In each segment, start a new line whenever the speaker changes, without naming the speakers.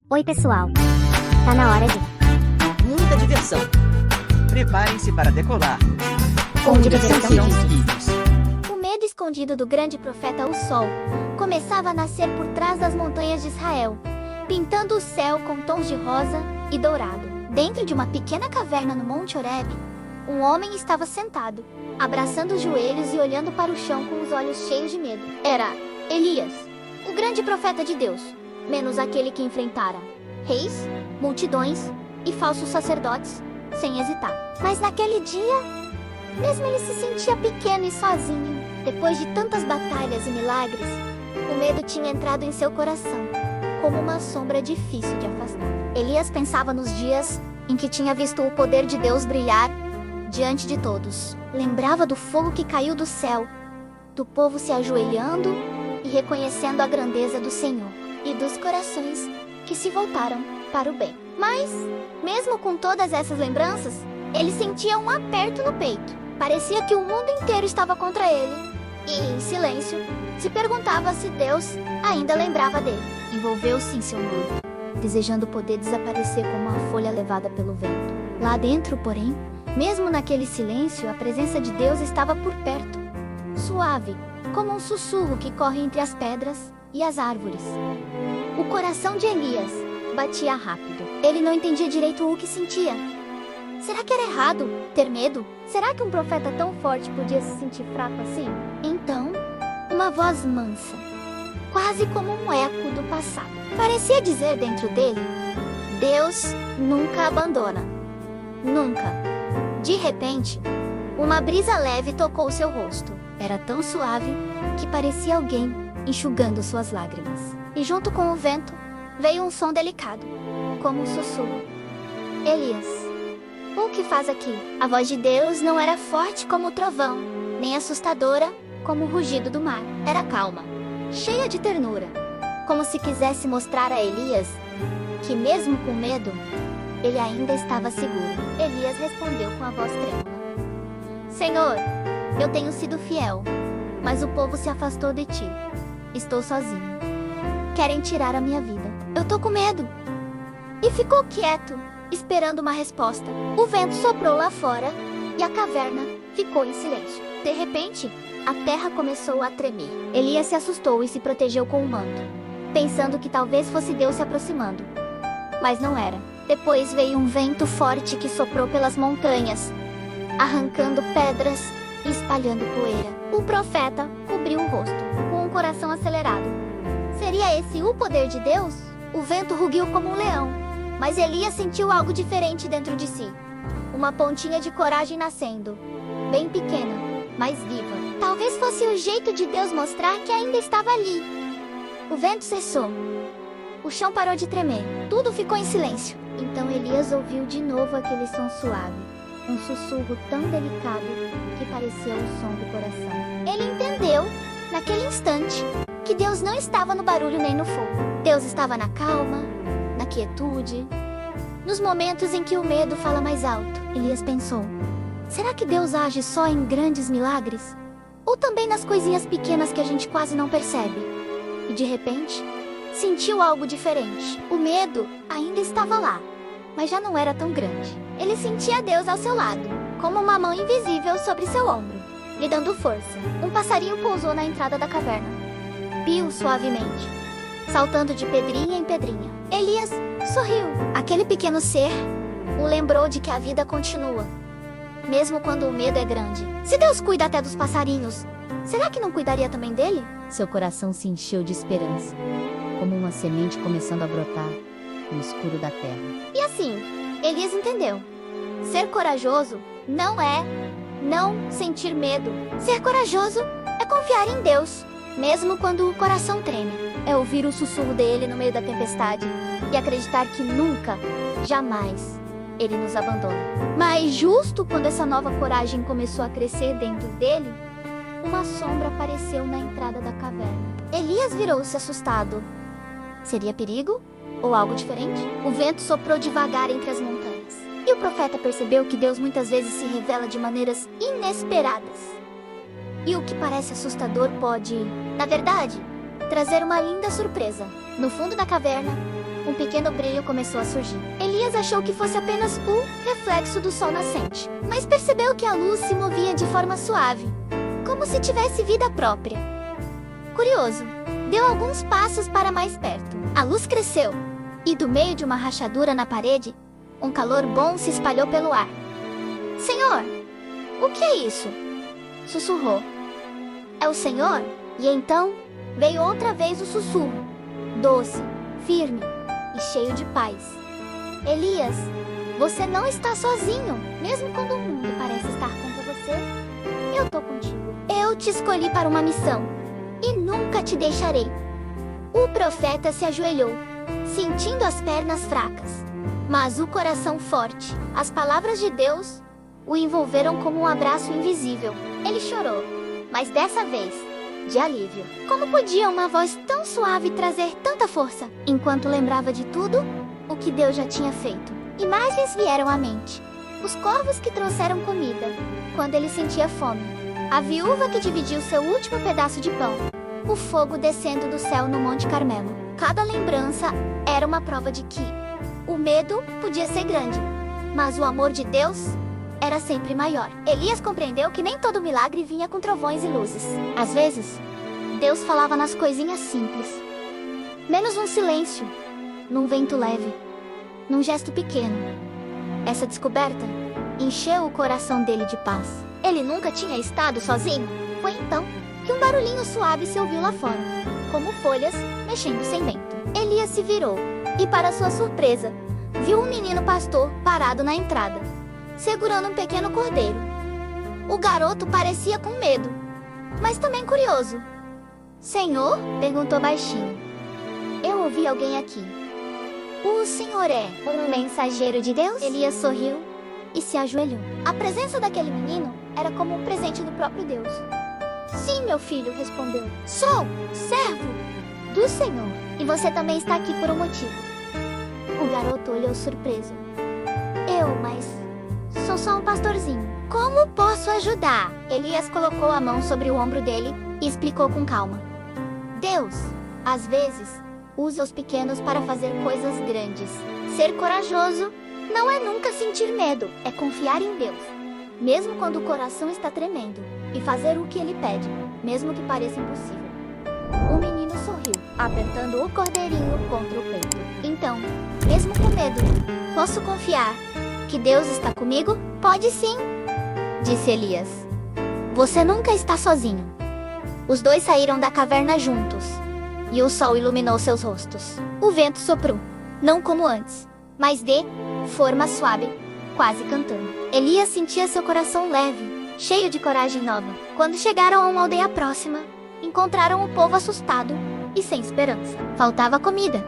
Oi, pessoal. Tá na hora de
Muita diversão. Preparem-se para decolar.
Com
Diversão
diversão
Kids.
O medo escondido do grande profeta, o Sol, começava a nascer por trás das montanhas de Israel, pintando o céu com tons de rosa e dourado. Dentro de uma pequena caverna no Monte Horebe, um homem estava sentado, abraçando os joelhos e olhando para o chão com os olhos cheios de medo. Era Elias, o grande profeta de Deus, menos aquele que enfrentara reis, multidões e falsos sacerdotes, sem hesitar. Mas naquele dia, mesmo ele se sentia pequeno e sozinho. Depois de tantas batalhas e milagres, o medo tinha entrado em seu coração, como uma sombra difícil de afastar. Elias pensava nos dias em que tinha visto o poder de Deus brilhar diante de todos. Lembrava do fogo que caiu do céu, do povo se ajoelhando e reconhecendo a grandeza do Senhor, e dos corações que se voltaram para o bem. Mas, mesmo com todas essas lembranças, ele sentia um aperto no peito. Parecia que o mundo inteiro estava contra ele. E, em silêncio, se perguntava se Deus ainda lembrava dele. Envolveu-se em seu manto, desejando poder desaparecer como uma folha levada pelo vento. Lá dentro, porém, mesmo naquele silêncio, a presença de Deus estava por perto, suave, como um sussurro que corre entre as pedras e as árvores. O coração de Elias batia rápido. Ele não entendia direito o que sentia. Será que era errado ter medo? Será que um profeta tão forte podia se sentir fraco assim? Então, uma voz mansa, quase como um eco do passado, parecia dizer dentro dele: Deus nunca abandona. Nunca. De repente, uma brisa leve tocou seu rosto. Era tão suave que parecia alguém enxugando suas lágrimas. E junto com o vento, veio um som delicado, como um sussurro. Elias, o que faz aqui? A voz de Deus não era forte como o trovão, nem assustadora como o rugido do mar. Era calma, cheia de ternura, como se quisesse mostrar a Elias que, mesmo com medo, ele ainda estava seguro. Elias respondeu com a voz trêmula: Senhor, eu tenho sido fiel, mas o povo se afastou de ti. Estou sozinho. Querem tirar a minha vida. Eu tô com medo. E ficou quieto, esperando uma resposta. O vento soprou lá fora e a caverna ficou em silêncio. De repente, a terra começou a tremer. Elias se assustou e se protegeu com o manto, pensando que talvez fosse Deus se aproximando. Mas não era. Depois veio um vento forte que soprou pelas montanhas, arrancando pedras e espalhando poeira. O profeta cobriu o rosto, com o coração acelerado. Seria esse o poder de Deus? O vento rugiu como um leão, mas Elias sentiu algo diferente dentro de si. Uma pontinha de coragem nascendo, bem pequena, mas viva. Talvez fosse o jeito de Deus mostrar que ainda estava ali. O vento cessou. O chão parou de tremer. Tudo ficou em silêncio. Então Elias ouviu de novo aquele som suave, um sussurro tão delicado que parecia o som do coração. Ele entendeu, naquele instante, que Deus não estava no barulho nem no fogo. Deus estava na calma, na quietude, nos momentos em que o medo fala mais alto. Elias pensou: será que Deus age só em grandes milagres? Ou também nas coisinhas pequenas que a gente quase não percebe? E de repente, sentiu algo diferente. O medo ainda estava lá, mas já não era tão grande. Ele sentia Deus ao seu lado, como uma mão invisível sobre seu ombro, lhe dando força. Um passarinho pousou na entrada da caverna. Piu suavemente, saltando de pedrinha em pedrinha. Elias sorriu. Aquele pequeno ser o lembrou de que a vida continua, mesmo quando o medo é grande. Se Deus cuida até dos passarinhos, será que não cuidaria também dele?
Seu coração se encheu de esperança, como uma semente começando a brotar no escuro da terra.
E assim, Elias entendeu. Ser corajoso não é não sentir medo. Ser corajoso é confiar em Deus, mesmo quando o coração treme. É ouvir o sussurro dele no meio da tempestade e acreditar que nunca, jamais, ele nos abandona. Mas justo quando essa nova coragem começou a crescer dentro dele, uma sombra apareceu na entrada da caverna. Elias virou-se assustado. Seria perigo? Ou algo diferente? O vento soprou devagar entre as montanhas, e o profeta percebeu que Deus muitas vezes se revela de maneiras inesperadas. E o que parece assustador pode, na verdade, trazer uma linda surpresa. No fundo da caverna, um pequeno brilho começou a surgir. Elias achou que fosse apenas o reflexo do sol nascente, mas percebeu que a luz se movia de forma suave, como se tivesse vida própria. Curioso, deu alguns passos para mais perto. A luz cresceu, e do meio de uma rachadura na parede, um calor bom se espalhou pelo ar. Senhor, o que é isso? Sussurrou. É o Senhor? E então, veio outra vez o sussurro, doce, firme e cheio de paz. Elias, você não está sozinho, mesmo quando o mundo parece estar contra você. Eu tô contigo. Eu te escolhi para uma missão, e nunca te deixarei. O profeta se ajoelhou, sentindo as pernas fracas, mas o coração forte. As palavras de Deus o envolveram como um abraço invisível. Ele chorou, mas dessa vez, de alívio. Como podia uma voz tão suave trazer tanta força? Enquanto lembrava de tudo o que Deus já tinha feito, imagens vieram à mente. Os corvos que trouxeram comida, quando ele sentia fome. A viúva que dividiu seu último pedaço de pão. O fogo descendo do céu no Monte Carmelo. Cada lembrança era uma prova de que o medo podia ser grande, mas o amor de Deus era sempre maior. Elias compreendeu que nem todo milagre vinha com trovões e luzes. Às vezes, Deus falava nas coisinhas simples. Menos num silêncio, num vento leve, num gesto pequeno. Essa descoberta encheu o coração dele de paz. Ele nunca tinha estado sozinho. Foi então que um barulhinho suave se ouviu lá fora, como folhas mexendo sem vento. Elias se virou e, para sua surpresa, viu um menino pastor parado na entrada, segurando um pequeno cordeiro. O garoto parecia com medo, mas também curioso. Senhor? Perguntou baixinho. Eu ouvi alguém aqui. O senhor é um mensageiro de Deus? Elias sorriu e se ajoelhou. A presença daquele menino era como um presente do próprio Deus. Sim, meu filho, respondeu. Sou servo do Senhor. E você também está aqui por um motivo. O garoto olhou surpreso. Mas sou só um pastorzinho. Como posso ajudar? Elias colocou a mão sobre o ombro dele e explicou com calma. Deus, às vezes, usa os pequenos para fazer coisas grandes. Ser corajoso não é nunca sentir medo, é confiar em Deus, mesmo quando o coração está tremendo, e fazer o que ele pede, mesmo que pareça impossível. O menino sorriu, apertando o cordeirinho contra o peito. Então, mesmo com medo, posso confiar que Deus está comigo? Pode sim, disse Elias. Você nunca está sozinho. Os dois saíram da caverna juntos, e o sol iluminou seus rostos. O vento soprou, não como antes, mas de forma suave, quase cantando. Elias sentia seu coração leve, cheio de coragem nova. Quando chegaram a uma aldeia próxima, encontraram o povo assustado e sem esperança. Faltava comida,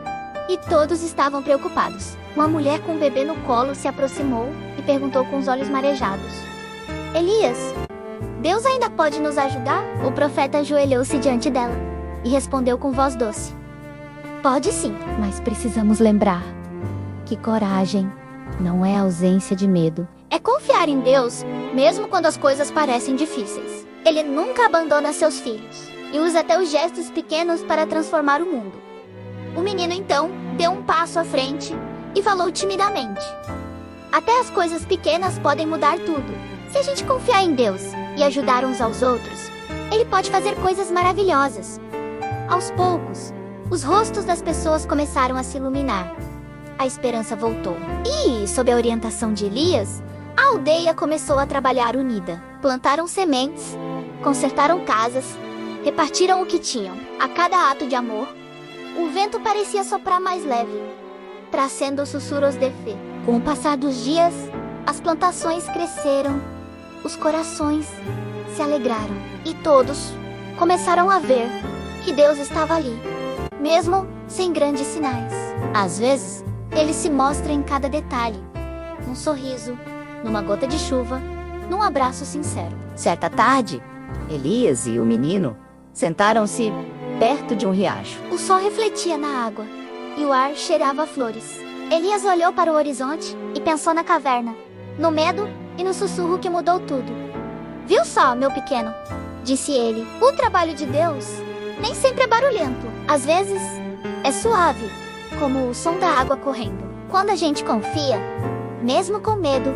e todos estavam preocupados. Uma mulher com um bebê no colo se aproximou e perguntou com os olhos marejados. Elias, Deus ainda pode nos ajudar? O profeta ajoelhou-se diante dela e respondeu com voz doce. Pode sim, mas precisamos lembrar que coragem não é ausência de medo. É confiar em Deus, mesmo quando as coisas parecem difíceis. Ele nunca abandona seus filhos e usa até os gestos pequenos para transformar o mundo. O menino então deu um passo à frente e falou timidamente. Até as coisas pequenas podem mudar tudo. Se a gente confiar em Deus e ajudar uns aos outros, Ele pode fazer coisas maravilhosas. Aos poucos, os rostos das pessoas começaram a se iluminar. A esperança voltou. E, sob a orientação de Elias, a aldeia começou a trabalhar unida. Plantaram sementes, consertaram casas, repartiram o que tinham. A cada ato de amor, o vento parecia soprar mais leve, trazendo sussurros de fé. Com o passar dos dias, as plantações cresceram, os corações se alegraram, e todos começaram a ver que Deus estava ali, mesmo sem grandes sinais. Às vezes, Ele se mostra em cada detalhe, num sorriso, numa gota de chuva, num abraço sincero.
Certa tarde, Elias e o menino sentaram-se perto de um riacho.
O sol refletia na água, e o ar cheirava a flores. Elias olhou para o horizonte e pensou na caverna, no medo e no sussurro que mudou tudo. Viu só, meu pequeno, disse ele, o trabalho de Deus nem sempre é barulhento. Às vezes, é suave, como o som da água correndo. Quando a gente confia, mesmo com medo,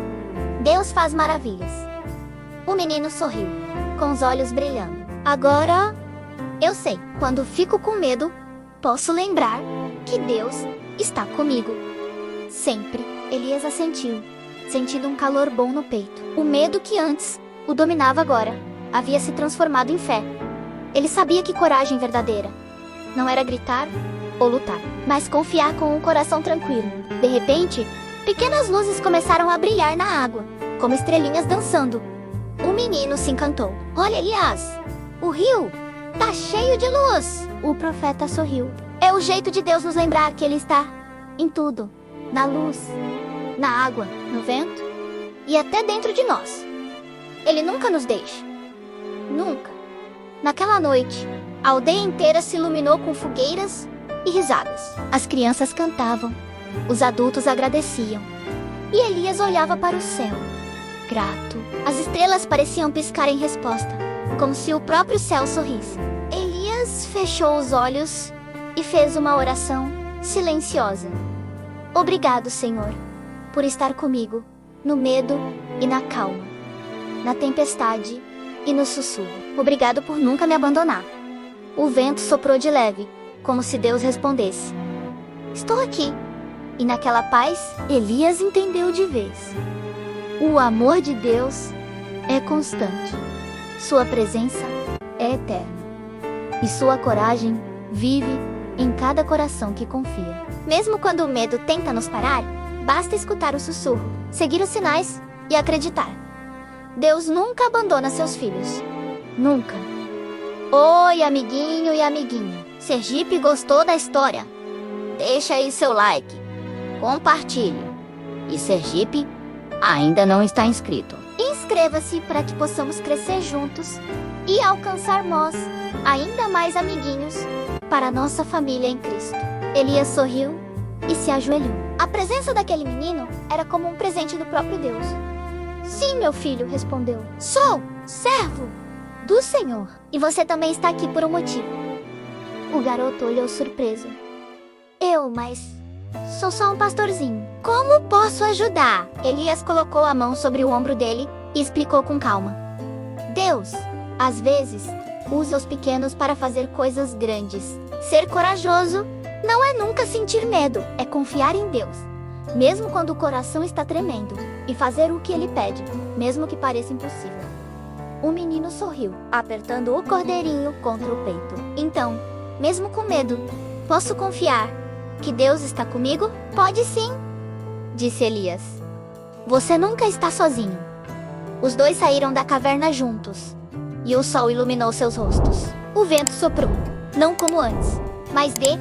Deus faz maravilhas. O menino sorriu, com os olhos brilhando. Agora, eu sei, quando fico com medo, posso lembrar que Deus está comigo. Sempre. Elias assentiu, sentindo um calor bom no peito. O medo que antes o dominava agora havia se transformado em fé. Ele sabia que coragem verdadeira não era gritar ou lutar, mas confiar com um coração tranquilo. De repente, pequenas luzes começaram a brilhar na água, como estrelinhas dançando. O menino se encantou. Olha, Elias, o rio tá cheio de luz. O profeta sorriu. É o jeito de Deus nos lembrar que Ele está em tudo. Na luz, na água, no vento e até dentro de nós. Ele nunca nos deixa. Nunca. Naquela noite, a aldeia inteira se iluminou com fogueiras e risadas. As crianças cantavam, os adultos agradeciam. E Elias olhava para o céu, grato. As estrelas pareciam piscar em resposta, como se o próprio céu sorrisse. Elias fechou os olhos e fez uma oração silenciosa. Obrigado, Senhor, por estar comigo, no medo e na calma, na tempestade e no sussurro. Obrigado por nunca me abandonar. O vento soprou de leve, como se Deus respondesse: estou aqui. E naquela paz, Elias entendeu de vez. O amor de Deus é constante. Sua presença é eterna. E sua coragem vive em cada coração que confia. Mesmo quando o medo tenta nos parar, basta escutar o sussurro, seguir os sinais e acreditar. Deus nunca abandona seus filhos. Nunca. Oi, amiguinho e amiguinha. Sergipe gostou da história? Deixa aí seu like. Compartilhe. E Sergipe ainda não está inscrito? Inscreva-se para que possamos crescer juntos e alcançar nós, ainda mais amiguinhos, para nossa família em Cristo. Elias sorriu e se ajoelhou. A presença daquele menino era como um presente do próprio Deus. Sim, meu filho, respondeu. Sou servo do Senhor. E você também está aqui por um motivo. O garoto olhou surpreso. Mas sou só um pastorzinho. Como posso ajudar? Elias colocou a mão sobre o ombro dele e explicou com calma. Deus, às vezes, usa os pequenos para fazer coisas grandes. Ser corajoso não é nunca sentir medo, é confiar em Deus, mesmo quando o coração está tremendo, e fazer o que Ele pede, mesmo que pareça impossível. O menino sorriu, apertando o cordeirinho contra o peito. Então, mesmo com medo, posso confiar que Deus está comigo? Pode sim, disse Elias. Você nunca está sozinho. Os dois saíram da caverna juntos, e o sol iluminou seus rostos. O vento soprou, não como antes, mas de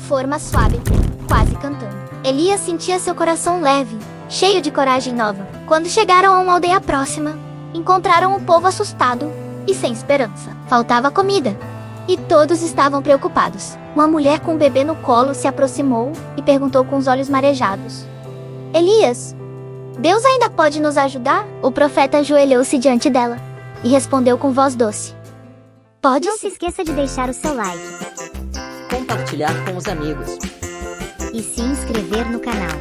forma suave, quase cantando. Elias sentia seu coração leve, cheio de coragem nova. Quando chegaram a uma aldeia próxima, encontraram o povo assustado e sem esperança. Faltava comida, e todos estavam preocupados. Uma mulher com um bebê no colo se aproximou e perguntou com os olhos marejados: Elias, Deus ainda pode nos ajudar? O profeta ajoelhou-se diante dela e respondeu com voz doce: Pode
Não se esqueça de deixar o seu like
Compartilhar com os amigos.
e se inscrever no canal.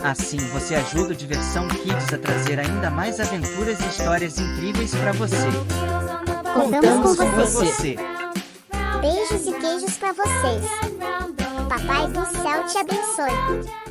Assim você ajuda o Diversão Kids a trazer ainda mais aventuras e histórias incríveis para você.
Contamos com
você.
Beijos e queijos pra vocês. Papai do céu te abençoe.